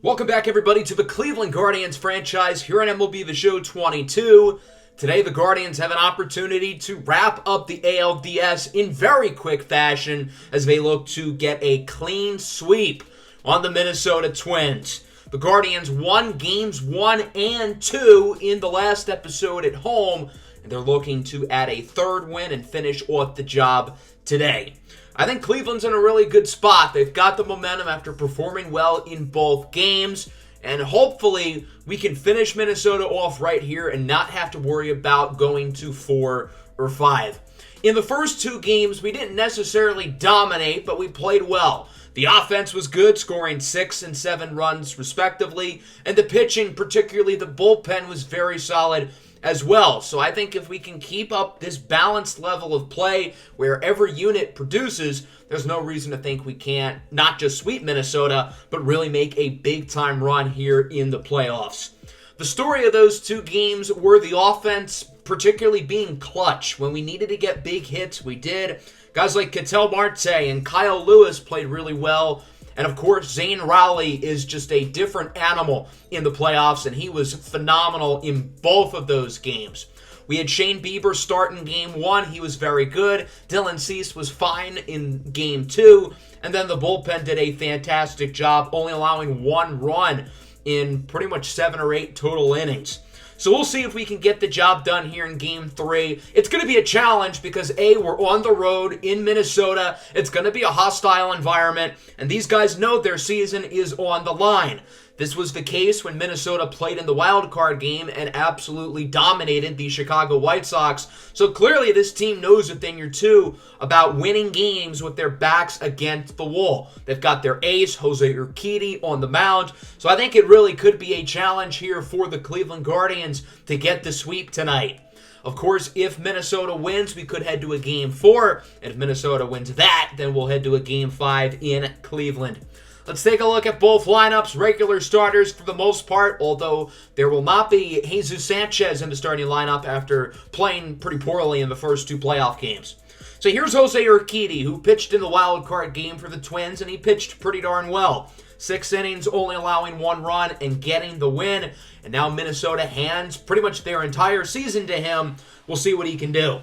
Welcome back, everybody, to the Cleveland Guardians franchise here on MLB The Show 22. Today, the Guardians have an opportunity to wrap up the ALDS in very quick fashion as they look to get a clean sweep on the Minnesota Twins. The Guardians won games 1 and 2 in the last episode at home, and they're looking to add a third win and finish off the job today. I think Cleveland's in a really good spot. They've got the momentum after performing well in both games, and hopefully we can finish Minnesota off right here and not have to worry about going to 4 or 5. In the first 2 games, we didn't necessarily dominate, but we played well. The offense was good, scoring 6 and 7 runs respectively, and the pitching, particularly the bullpen, was very solid as well. So I think if we can keep up this balanced level of play where every unit produces, there's no reason to think we can't not just sweep Minnesota, but really make a big-time run here in the playoffs. The story of those 2 games were the offense particularly being clutch. When we needed to get big hits, we did. Guys like Ketel Marte and Kyle Lewis played really well. And of course, Zane Rowley is just a different animal in the playoffs, and he was phenomenal in both of those games. We had Shane Bieber start in Game 1. He was very good. Dylan Cease was fine in Game 2. And then the bullpen did a fantastic job, only allowing 1 run in pretty much 7 or 8 total innings. So we'll see if we can get the job done here in Game 3. It's going to be a challenge because, A, we're on the road in Minnesota. It's going to be a hostile environment, and these guys know their season is on the line. This was the case when Minnesota played in the wild card game and absolutely dominated the Chicago White Sox. So clearly this team knows a thing or two about winning games with their backs against the wall. They've got their ace, Jose Urquidy, on the mound. So I think it really could be a challenge here for the Cleveland Guardians to get the sweep tonight. Of course, if Minnesota wins, we could head to a Game 4. And if Minnesota wins that, then we'll head to a Game 5 in Cleveland. Let's take a look at both lineups. Regular starters for the most part, although there will not be Jesus Sanchez in the starting lineup after playing pretty poorly in the first 2 playoff games. So here's Jose Urquidy, who pitched in the wild card game for the Twins, and he pitched pretty darn well. 6 innings, only allowing 1 run and getting the win. And now Minnesota hands pretty much their entire season to him. We'll see what he can do.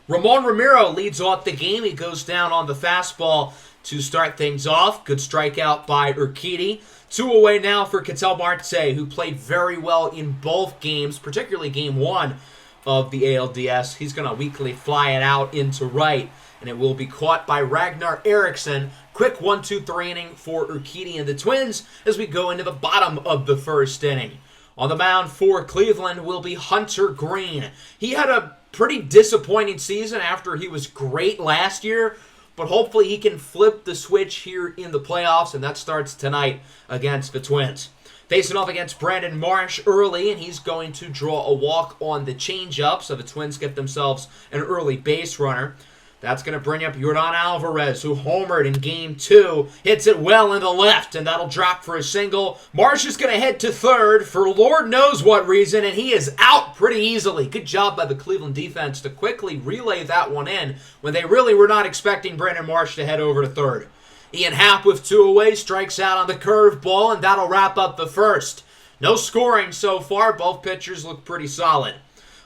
Ramon Romero leads off the game. He goes down on the fastball to start things off. Good strikeout by Urquidy. 2 away now for Ketel Marte, who played very well in both games, particularly Game 1 of the ALDS. He's going to weakly fly it out into right, and it will be caught by Ragnar Eriksson. Quick 1-2-3 inning for Urquidy and the Twins as we go into the bottom of the first inning. On the mound for Cleveland will be Hunter Greene. He had a pretty disappointing season after he was great last year, but hopefully he can flip the switch here in the playoffs, and that starts tonight against the Twins. Facing off against Brandon Marsh early, and he's going to draw a walk on the changeup, so the Twins get themselves an early base runner. That's going to bring up Yordan Alvarez, who homered in Game 2. Hits it well in the left, and that'll drop for a single. Marsh is going to head to third for Lord knows what reason, and he is out pretty easily. Good job by the Cleveland defense to quickly relay that one in when they really were not expecting Brandon Marsh to head over to third. Ian Happ with 2 away strikes out on the curveball, and that'll wrap up the first. No scoring so far. Both pitchers look pretty solid.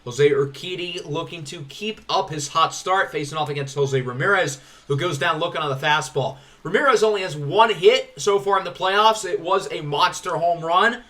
Jose Urquidy looking to keep up his hot start, facing off against Jose Ramirez, who goes down looking on the fastball. Ramirez only has 1 hit so far in the playoffs. It was a monster home run.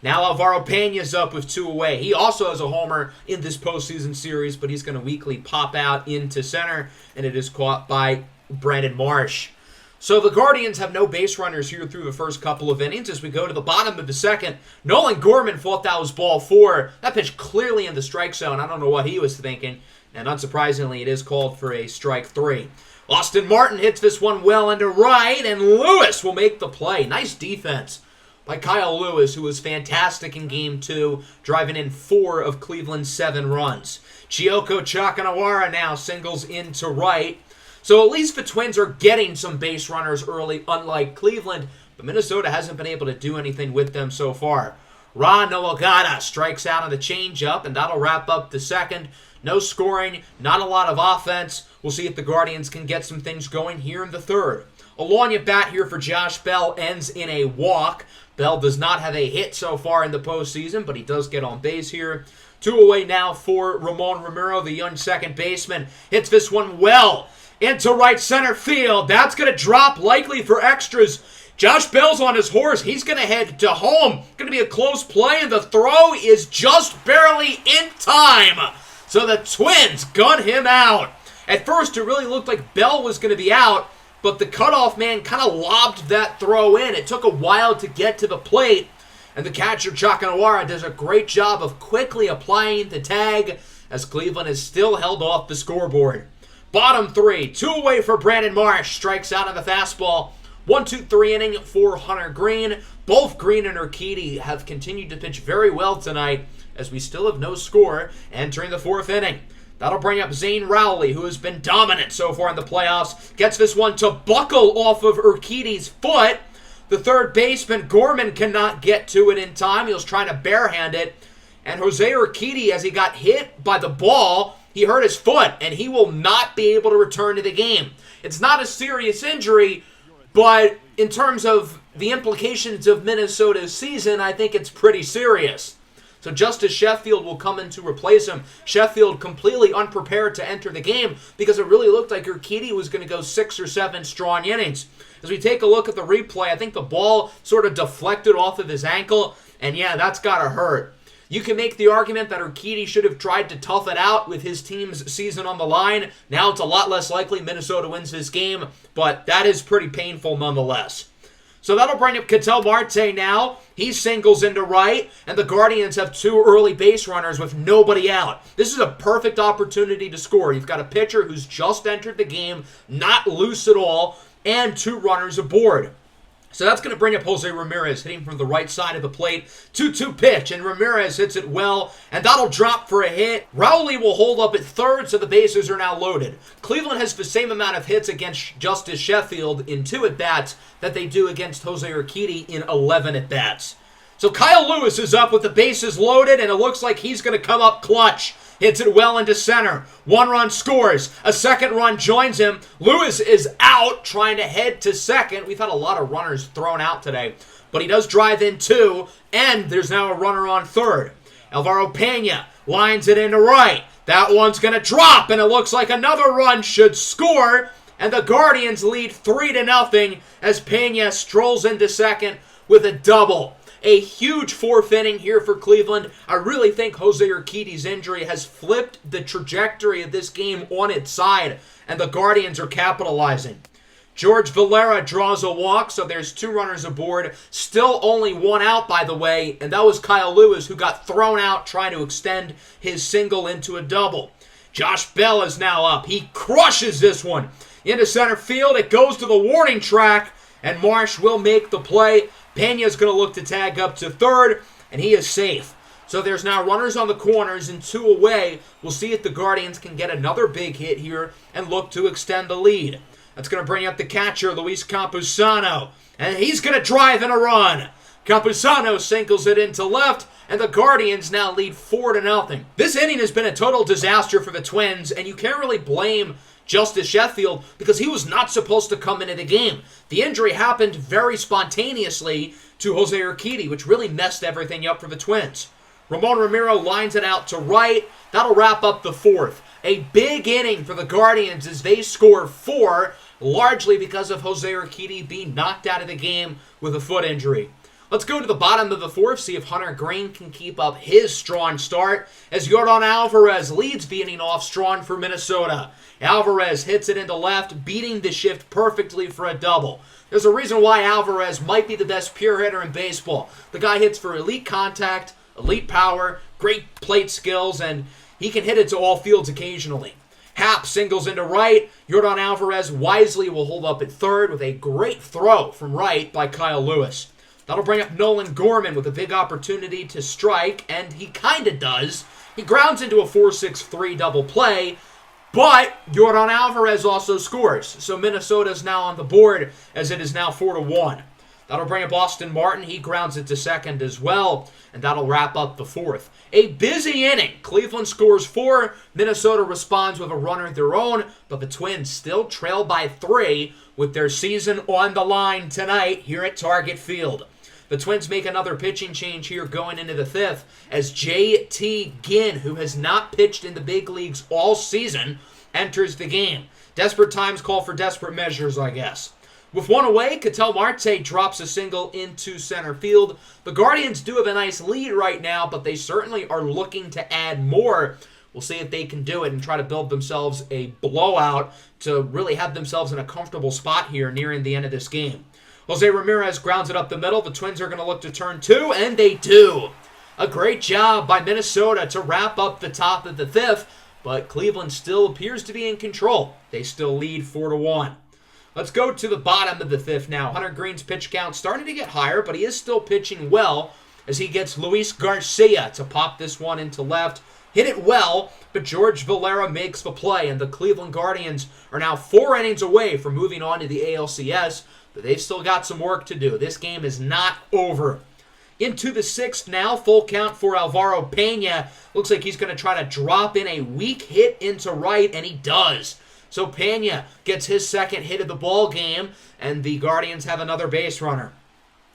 Now Alvaro Pena's up with 2 away. He also has a homer in this postseason series, but he's going to weakly pop out into center, and it is caught by Brandon Marsh. So the Guardians have no base runners here through the first couple of innings. As we go to the bottom of the second, Nolan Gorman thought that was ball 4. That pitch clearly in the strike zone. I don't know what he was thinking. And unsurprisingly, it is called for a strike 3. Austin Martin hits this one well into right, and Lewis will make the play. Nice defense by Kyle Lewis, who was fantastic in Game 2, driving in 4 of Cleveland's 7 runs. Chiyoko Chakanawara now singles into right. So at least the Twins are getting some base runners early, unlike Cleveland, but Minnesota hasn't been able to do anything with them so far. Ron Nowagata strikes out on the changeup, and that'll wrap up the second. No scoring, not a lot of offense. We'll see if the Guardians can get some things going here in the third. A long at bat here for Josh Bell ends in a walk. Bell does not have a hit so far in the postseason, but he does get on base here. 2 away now for Ramon Romero, the young second baseman. Hits this one well into right center field. That's going to drop likely for extras. Josh Bell's on his horse. He's going to head to home. Going to be a close play, and the throw is just barely in time. So the Twins gun him out. At first, it really looked like Bell was going to be out, but the cutoff man kind of lobbed that throw in. It took a while to get to the plate, and the catcher, Chakanawara, does a great job of quickly applying the tag as Cleveland is still held off the scoreboard. Bottom 3, 2 away for Brandon Marsh. Strikes out on the fastball. 1-2-3 inning for Hunter Green. Both Green and Urquidy have continued to pitch very well tonight as we still have no score entering the 4th inning. That'll bring up Zane Rowley, who has been dominant so far in the playoffs. Gets this one to buckle off of Urquidy's foot. The third baseman, Gorman, cannot get to it in time. He was trying to barehand it. And Jose Urquidy, as he got hit by the ball, he hurt his foot, and he will not be able to return to the game. It's not a serious injury, but in terms of the implications of Minnesota's season, I think it's pretty serious. So Justice Sheffield will come in to replace him. Sheffield completely unprepared to enter the game because it really looked like Urquidy was going to go 6 or 7 strong innings. As we take a look at the replay, I think the ball sort of deflected off of his ankle, and yeah, that's got to hurt. You can make the argument that Urquidy should have tried to tough it out with his team's season on the line. Now it's a lot less likely Minnesota wins this game, but that is pretty painful nonetheless. So that'll bring up Ketel Marte now. He singles into right, and the Guardians have 2 early base runners with nobody out. This is a perfect opportunity to score. You've got a pitcher who's just entered the game, not loose at all, and 2 runners aboard. So that's going to bring up Jose Ramirez, hitting from the right side of the plate. 2-2 pitch, and Ramirez hits it well, and that'll drop for a hit. Rowley will hold up at third, so the bases are now loaded. Cleveland has the same amount of hits against Justice Sheffield in 2 at-bats that they do against Jose Urquidy in 11 at-bats. So Kyle Lewis is up with the bases loaded, and it looks like he's going to come up clutch. Hits it well into center. 1 run scores. A second run joins him. Lewis is out trying to head to second. We've had a lot of runners thrown out today. But he does drive in 2, and there's now a runner on third. Alvaro Pena lines it into right. That one's going to drop, and it looks like another run should score. And the Guardians lead 3-0 as Pena strolls into second with a double. A huge 4th inning here for Cleveland. I really think Jose Urquidy's injury has flipped the trajectory of this game on its side, and the Guardians are capitalizing. George Valera draws a walk, so there's 2 runners aboard. Still only 1 out, by the way, and that was Kyle Lewis, who got thrown out trying to extend his single into a double. Josh Bell is now up. He crushes this one into center field. It goes to the warning track, and Marsh will make the play. Pena's going to look to tag up to third, and he is safe. So there's now runners on the corners and 2 away. We'll see if the Guardians can get another big hit here and look to extend the lead. That's going to bring up the catcher, Luis Campusano, and he's going to drive in a run. Campusano singles it into left, and the Guardians now lead 4-0. This inning has been a total disaster for the Twins, and you can't really blame Justice Sheffield because he was not supposed to come into the game. The injury happened very spontaneously to Jose Urquidy, which really messed everything up for the Twins. Ramon Romero lines it out to right. That'll wrap up the 4th. A big inning for the Guardians as they score 4, largely because of Jose Urquidy being knocked out of the game with a foot injury. Let's go to the bottom of the 4th, see if Hunter Green can keep up his strong start as Yordan Alvarez leads the inning off strong for Minnesota. Alvarez hits it into left, beating the shift perfectly for a double. There's a reason why Alvarez might be the best pure hitter in baseball. The guy hits for elite contact, elite power, great plate skills, and he can hit it to all fields occasionally. Happ singles into right. Yordan Alvarez wisely will hold up at third with a great throw from right by Kyle Lewis. That'll bring up Nolan Gorman with a big opportunity to strike, and he kind of does. He grounds into a 4-6-3 double play, but Yordan Alvarez also scores. So Minnesota's now on the board as it is now 4-1. That'll bring up Austin Martin. He grounds it to second as well, and that'll wrap up the 4th. A busy inning. Cleveland scores 4. Minnesota responds with a runner of their own, but the Twins still trail by 3 with their season on the line tonight here at Target Field. The Twins make another pitching change here going into the 5th as J.T. Ginn, who has not pitched in the big leagues all season, enters the game. Desperate times call for desperate measures, I guess. With one away, Ketel Marte drops a single into center field. The Guardians do have a nice lead right now, but they certainly are looking to add more. We'll see if they can do it and try to build themselves a blowout to really have themselves in a comfortable spot here nearing the end of this game. Jose Ramirez grounds it up the middle. The Twins are going to look to turn 2, and they do. A great job by Minnesota to wrap up the top of the 5th, but Cleveland still appears to be in control. They still lead 4-1. Let's go to the bottom of the 5th now. Hunter Green's pitch count starting to get higher, but he is still pitching well as he gets Luis Garcia to pop this one into left. Hit it well, but George Valera makes the play, and the Cleveland Guardians are now 4 innings away from moving on to the ALCS, but they've still got some work to do. This game is not over. Into the 6th now, full count for Alvaro Pena. Looks like he's going to try to drop in a weak hit into right, and he does. So Pena gets his second hit of the ball game, and the Guardians have another base runner.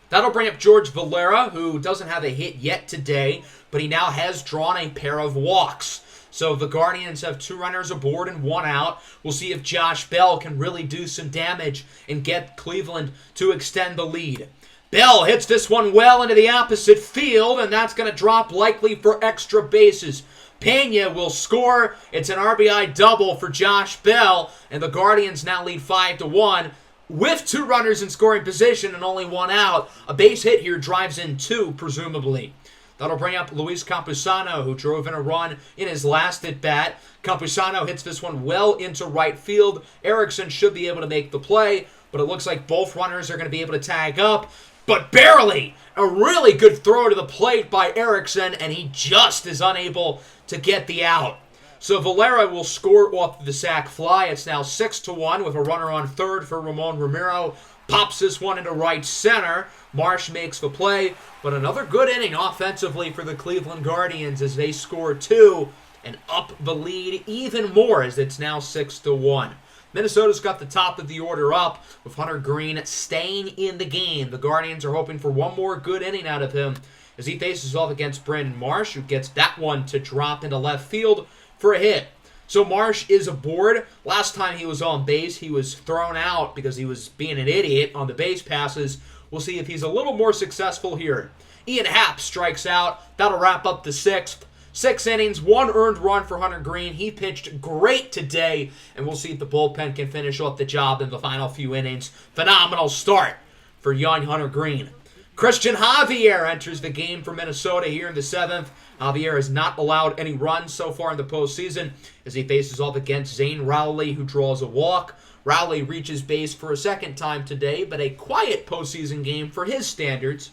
That'll bring up George Valera, who doesn't have a hit yet today, but he now has drawn a pair of walks. So the Guardians have 2 runners aboard and 1 out. We'll see if Josh Bell can really do some damage and get Cleveland to extend the lead. Bell hits this one well into the opposite field, and that's going to drop likely for extra bases. Pena will score. It's an RBI double for Josh Bell, and the Guardians now lead 5-1 with 2 runners in scoring position and only 1 out. A base hit here drives in 2, presumably. That'll bring up Luis Campusano, who drove in a run in his last at-bat. Campusano hits this one well into right field. Erickson should be able to make the play, but it looks like both runners are going to be able to tag up, but barely. A really good throw to the plate by Erickson, and he just is unable to get the out. So Valera will score off the sac fly. It's now 6-1 with a runner on third for Ramon Romero. Pops this one into right center. Marsh makes the play, but another good inning offensively for the Cleveland Guardians as they score 2 and up the lead even more as it's now 6-1. Minnesota's got the top of the order up with Hunter Green staying in the game. The Guardians are hoping for one more good inning out of him as he faces off against Brandon Marsh, who gets that one to drop into left field for a hit. So Marsh is aboard. Last time he was on base, he was thrown out because he was being an idiot on the base passes. We'll see if he's a little more successful here. Ian Happ strikes out. That'll wrap up the 6th. 6 innings, 1 earned run for Hunter Green. He pitched great today, and we'll see if the bullpen can finish off the job in the final few innings. Phenomenal start for young Hunter Green. Christian Javier enters the game for Minnesota here in the 7th. Javier has not allowed any runs so far in the postseason as he faces off against Zane Rowley, who draws a walk. Rowley reaches base for a second time today, but a quiet postseason game for his standards.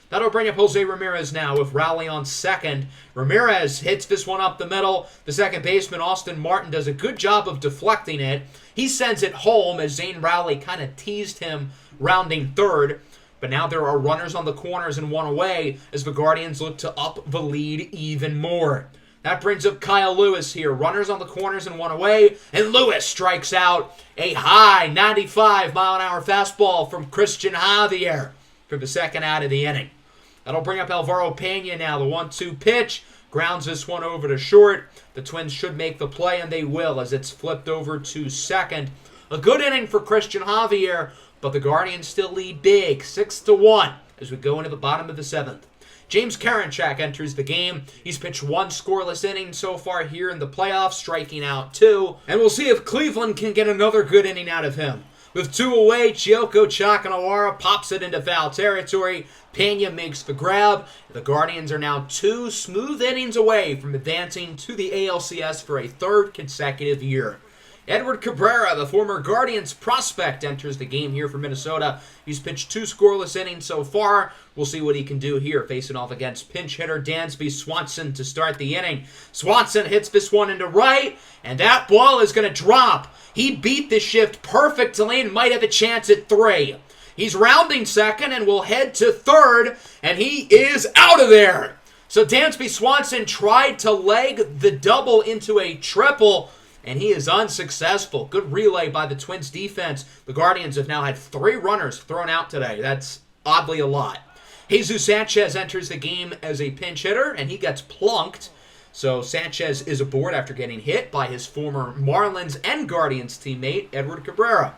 That'll bring up Jose Ramirez now with Rowley on second. Ramirez hits this one up the middle. The second baseman, Austin Martin, does a good job of deflecting it. He sends it home as Zane Rowley kind of teased him rounding third. But now there are runners on the corners and 1 away as the Guardians look to up the lead even more. That brings up Kyle Lewis here. Runners on the corners and 1 away, and Lewis strikes out. A high 95-mile-an-hour fastball from Christian Javier for the second out of the inning. That'll bring up Alvaro Pena now. The 1-2 pitch grounds this one over to short. The Twins should make the play, and they will as it's flipped over to second. A good inning for Christian Javier, but the Guardians still lead big, 6-1, as we go into the bottom of the 7th. James Karinchak enters the game. He's pitched 1 scoreless inning so far here in the playoffs, striking out 2. And we'll see if Cleveland can get another good inning out of him. With 2 away, Chiyoko Chakanawara pops it into foul territory. Pena makes the grab. The Guardians are now 2 smooth innings away from advancing to the ALCS for a 3rd consecutive year. Edward Cabrera, the former Guardians prospect, enters the game here for Minnesota. He's pitched 2 scoreless innings so far. We'll see what he can do here, facing off against pinch hitter Dansby Swanson to start the inning. Swanson hits this one into right, and that ball is going to drop. He beat the shift perfectly and might have a chance at 3. He's rounding second and will head to third, and he is out of there. So Dansby Swanson tried to leg the double into a triple, and he is unsuccessful. Good relay by the Twins defense. The Guardians have now had 3 runners thrown out today. That's oddly a lot. Jesus Sanchez enters the game as a pinch hitter, and he gets plunked. So Sanchez is aboard after getting hit by his former Marlins and Guardians teammate, Edward Cabrera.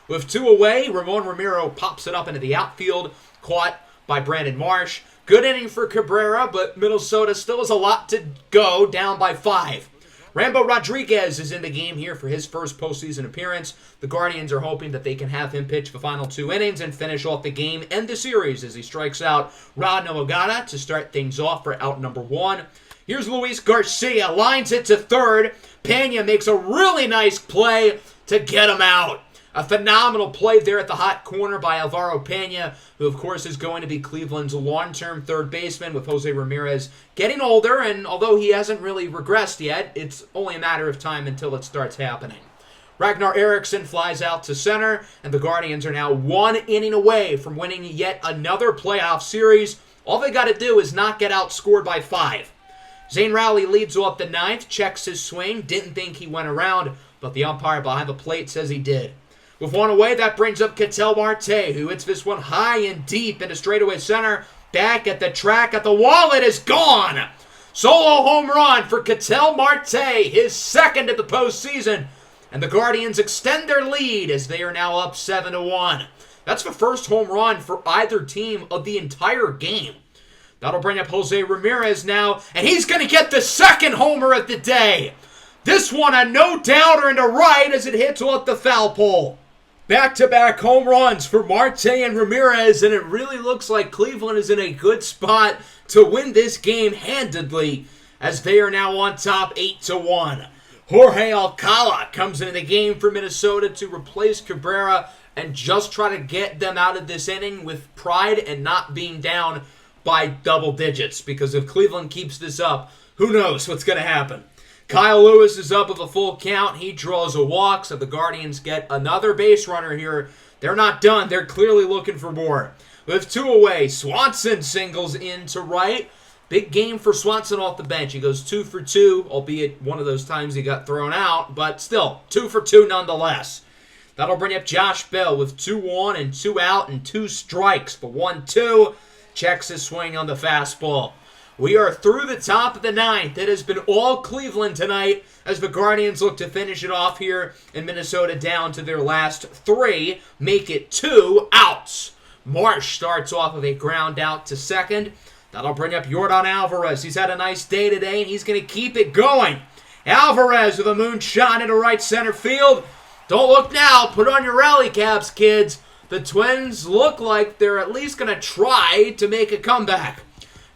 With 2 away, Ramon Ramiro pops it up into the outfield, caught by Brandon Marsh. Good inning for Cabrera, but Minnesota still has a lot to go, down by 5. Rambo Rodriguez is in the game here for his first postseason appearance. The Guardians are hoping that they can have him pitch the final 2 innings and finish off the game and the series as he strikes out Rod Nowagata to start things off for out number 1. Here's Luis Garcia, lines it to third. Pena makes a really nice play to get him out. A phenomenal play there at the hot corner by Alvaro Pena, who of course is going to be Cleveland's long-term third baseman with Jose Ramirez getting older, and although he hasn't really regressed yet, it's only a matter of time until it starts happening. Ragnar Eriksson flies out to center, and the Guardians are now 1 inning away from winning yet another playoff series. All they got to do is not get outscored by 5. Zane Rowley leads off the 9th, checks his swing, didn't think he went around, but the umpire behind the plate says he did. With 1 away, that brings up Ketel Marte, who hits this one high and deep into straightaway center. Back at the track, at the wall, it is gone! Solo home run for Ketel Marte, his 2nd of the postseason. And the Guardians extend their lead as they are now up 7-1. That's the first home run for either team of the entire game. That'll bring up Jose Ramirez now, and he's going to get the 2nd homer of the day. This one a no-doubter into right as it hits off the foul pole. Back-to-back home runs for Marte and Ramirez, and it really looks like Cleveland is in a good spot to win this game handedly as they are now on top 8-1. Jorge Alcala comes into the game for Minnesota to replace Cabrera and just try to get them out of this inning with pride and not being down by double digits, because if Cleveland keeps this up, who knows what's going to happen. Kyle Lewis is up with a full count. He draws a walk, so the Guardians get another base runner here. They're not done. They're clearly looking for more. With 2 away, Swanson singles in to right. Big game for Swanson off the bench. He goes 2 for 2, albeit one of those times he got thrown out, but still, 2 for 2 nonetheless. That'll bring up Josh Bell with 2 on and 2 out and 2 strikes for 1-2. Checks his swing on the fastball. We are through the top of the 9th. It has been all Cleveland tonight as the Guardians look to finish it off here in Minnesota down to their last 3, make it 2 outs. Marsh starts off with a ground out to second. That'll bring up Yordan Alvarez. He's had a nice day today, and he's going to keep it going. Alvarez with a moonshot into right center field. Don't look now. Put on your rally caps, kids. The Twins look like they're at least going to try to make a comeback.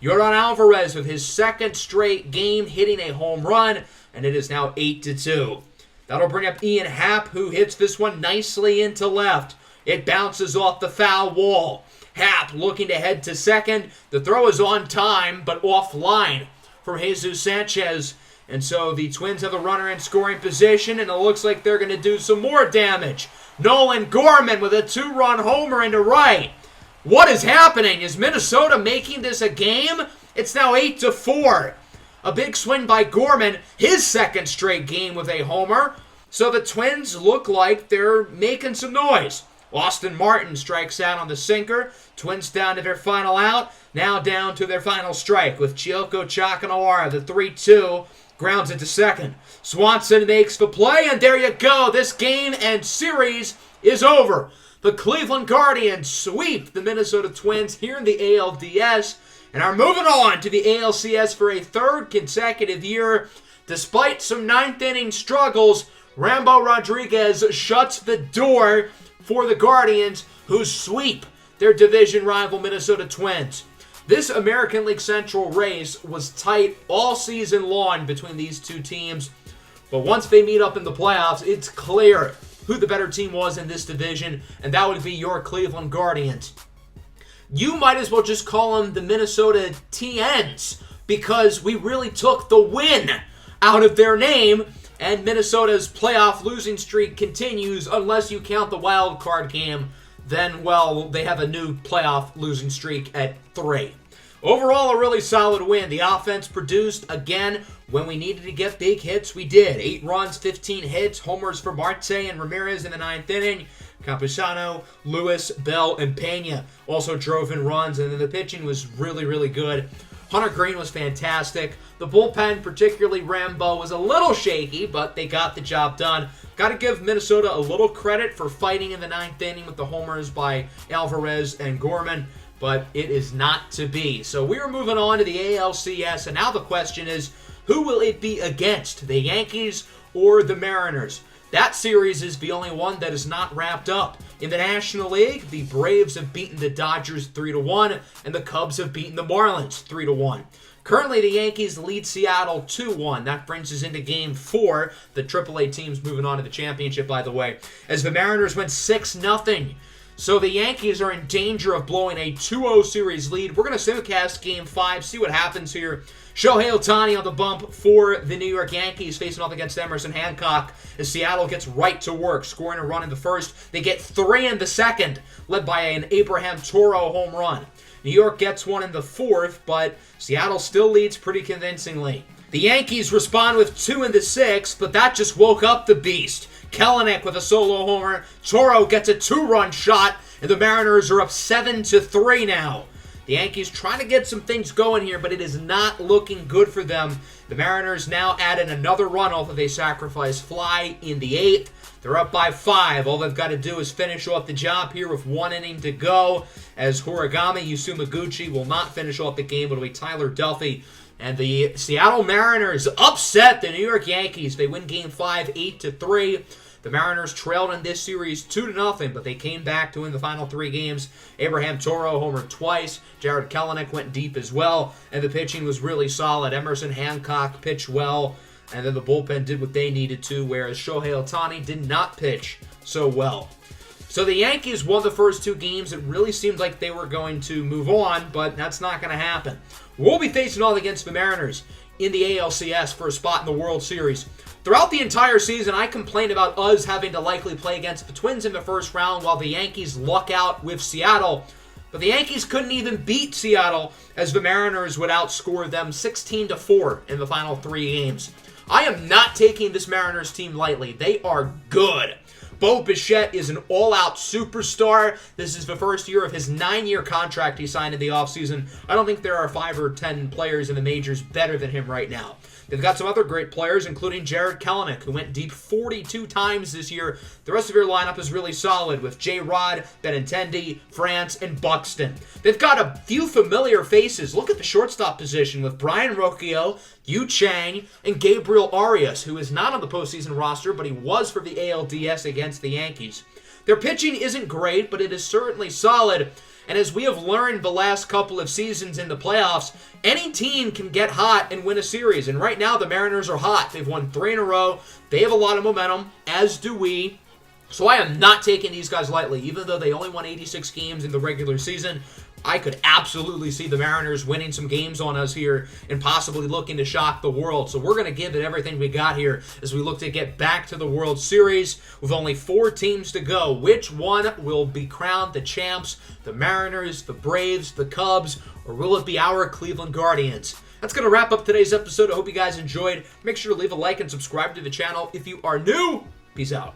Yordan Alvarez with his 2nd straight game hitting a home run, and it is now 8-2. That'll bring up Ian Happ, who hits this one nicely into left. It bounces off the foul wall. Happ looking to head to second. The throw is on time, but offline from Jesus Sanchez. And so the Twins have a runner in scoring position, and it looks like they're going to do some more damage. Nolan Gorman with a 2-run homer into right. What is happening? Is Minnesota making this a game? It's now 8-4. A big swing by Gorman, his 2nd straight game with a homer. So the Twins look like they're making some noise. Austin Martin strikes out on the sinker. Twins down to their final out. Now down to their final strike with Chiyoko Chakanawara, the 3-2. Grounds it to second. Swanson makes the play, and there you go. This game and series is over. The Cleveland Guardians sweep the Minnesota Twins here in the ALDS and are moving on to the ALCS for a 3rd consecutive year. Despite some 9th-inning struggles, Rambo Rodriguez shuts the door for the Guardians, who sweep their division rival Minnesota Twins. This American League Central race was tight all season long between these 2 teams, but once they meet up in the playoffs, it's clear who the better team was in this division, and that would be your Cleveland Guardians. You might as well just call them the Minnesota TNs, because we really took the win out of their name, and Minnesota's playoff losing streak continues unless you count the wild card game. Then, well, they have a new playoff losing streak at 3. Overall, a really solid win. The offense produced again. When we needed to get big hits, we did. 8 runs, 15 hits, homers for Marte and Ramirez in the 9th inning. Campusano, Lewis, Bell, and Pena also drove in runs, and then the pitching was really, really good. Hunter Green was fantastic. The bullpen, particularly Rambo, was a little shaky, but they got the job done. Got to give Minnesota a little credit for fighting in the 9th inning with the homers by Alvarez and Gorman, but it is not to be. So we are moving on to the ALCS, and now the question is, who will it be against, the Yankees or the Mariners? That series is the only one that is not wrapped up. In the National League, the Braves have beaten the Dodgers 3-1, and the Cubs have beaten the Marlins 3-1. Currently, the Yankees lead Seattle 2-1. That brings us into Game 4. The AAA team's moving on to the championship, by the way, as the Mariners went 6-0. So the Yankees are in danger of blowing a 2-0 series lead. We're going to simulcast Game 5, see what happens here. Shohei Ohtani on the bump for the New York Yankees, facing off against Emerson Hancock as Seattle gets right to work, scoring a run in the first. They get 3 in the second, led by an Abraham Toro home run. New York gets 1 in the fourth, but Seattle still leads pretty convincingly. The Yankees respond with 2 in the sixth, but that just woke up the beast. Kelenic with a solo homer. Toro gets a 2-run shot, and the Mariners are up 7-3 now. The Yankees trying to get some things going here, but it is not looking good for them. The Mariners now added another run off of a sacrifice fly in the 8th. They're up by 5. All they've got to do is finish off the job here with 1 inning to go, as Horigami Yasumaguchi will not finish off the game. It'll be Tyler Duffy. And the Seattle Mariners upset the New York Yankees. They win Game 5 8-3. The Mariners trailed in this series 2-0, but they came back to win the final 3 games. Abraham Toro homered twice. Jared Kelenic went deep as well, and the pitching was really solid. Emerson Hancock pitched well, and then the bullpen did what they needed to, whereas Shohei Ohtani did not pitch so well. So the Yankees won the first 2 games. It really seemed like they were going to move on, but that's not going to happen. We'll be facing off against the Mariners in the ALCS for a spot in the World Series. Throughout the entire season, I complained about us having to likely play against the Twins in the first round while the Yankees luck out with Seattle. But the Yankees couldn't even beat Seattle, as the Mariners would outscore them 16-4 in the final 3 games. I am not taking this Mariners team lightly. They are good. Bo Bichette is an all-out superstar. This is the first year of his 9-year contract he signed in the offseason. I don't think there are 5 or 10 players in the majors better than him right now. They've got some other great players, including Jared Kelenic, who went deep 42 times this year. The rest of your lineup is really solid with J-Rod, Benintendi, France, and Buxton. They've got a few familiar faces. Look at the shortstop position with Brian Rocchio, Yu Chang, and Gabriel Arias, who is not on the postseason roster, but he was for the ALDS against the Yankees. Their pitching isn't great, but it is certainly solid. And as we have learned the last couple of seasons in the playoffs, any team can get hot and win a series. And right now, the Mariners are hot. They've won 3 in a row. They have a lot of momentum, as do we. So I am not taking these guys lightly. Even though they only won 86 games in the regular season, I could absolutely see the Mariners winning some games on us here and possibly looking to shock the world. So we're going to give it everything we got here as we look to get back to the World Series with only 4 teams to go. Which one will be crowned the champs? The Mariners, the Braves, the Cubs, or will it be our Cleveland Guardians? That's going to wrap up today's episode. I hope you guys enjoyed. Make sure to leave a like and subscribe to the channel if you are new. Peace out.